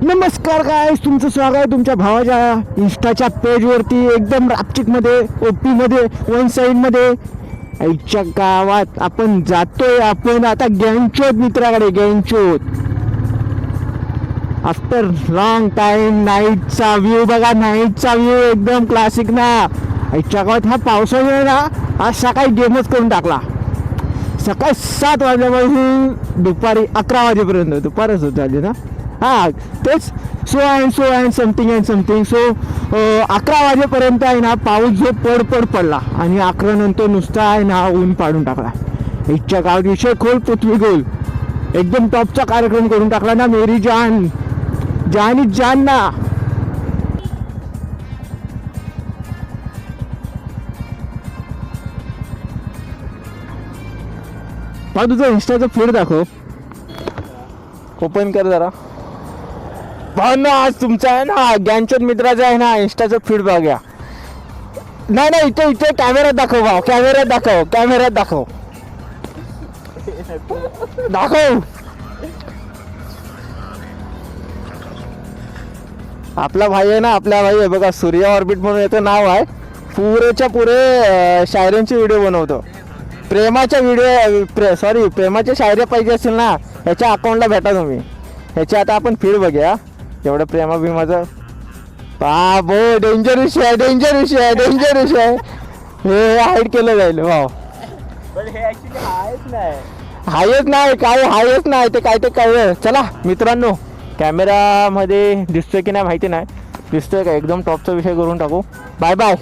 नमस्कार गाईस, तुमचं स्वागत आहे तुमच्या भावाच्या इंस्टाच्या पेजवरती. एकदम रापचिकमध्ये, ओपीमध्ये, वन साईडमध्ये आईच्या गावात आपण जातोय. आपण आता गँगचोत मित्राकडे. गँगचोत आफ्टर लॉंग टाइम. नाईटचा व्ह्यू बघा, नाईटचा व्ह्यू एकदम क्लासिक ना. आईच्या गावात ह्या पावसामुळे ना आज सकाळी गेमच करून टाकला. सकाळी 7 वाजल्यापासून दुपारी 11 वाजेपर्यंत. दुपारच होत झाली ना. हां तेच. So and something. सो 11 वाजेपर्यंत आहे ना पाऊस जो पड पडला आणि 11 नंतर नुसता आहे ना ऊन पाडून टाकला. इच्छा गावात विषय खोल पृथ्वी गोल. एकदम टॉपचा कार्यक्रम करून टाकला ना. मेरी जान जान ना. पहा तुझं इंस्टाचं फीड दाखव. ओपन कर जरा. ना आज तुमचा आहे ना गँगचोत मित्राचा आहे ना इंस्टाचं फीड बघा. नाही इथे कॅमेऱ्यात दाखव भाऊ. कॅमेऱ्यात दाखव. आपला भाई आहे ना. आपला भाई आहे बघा, सूर्य ऑर्बिट म्हणून याचं नाव आहे. पुरेच्या पुरे शायऱ्यांची व्हिडिओ बनवतो. प्रेमाच्या प्रेमाच्या शायऱ्या पाहिजे असेल ना ह्याच्या अकाउंटला भेटा तुम्ही. ह्याच्या आता आपण फीड बघूया. एवढं प्रेमा भीमाचं बाबो. डेंजर विषय आहे. हे हाईड केलं जाईल भाऊ. हायच नाही ते काय. चला मित्रांनो, कॅमेरामध्ये दिसतोय की नाही माहिती नाही. दिसतोय का? एकदम टॉपचा विषय करून टाकू. बाय.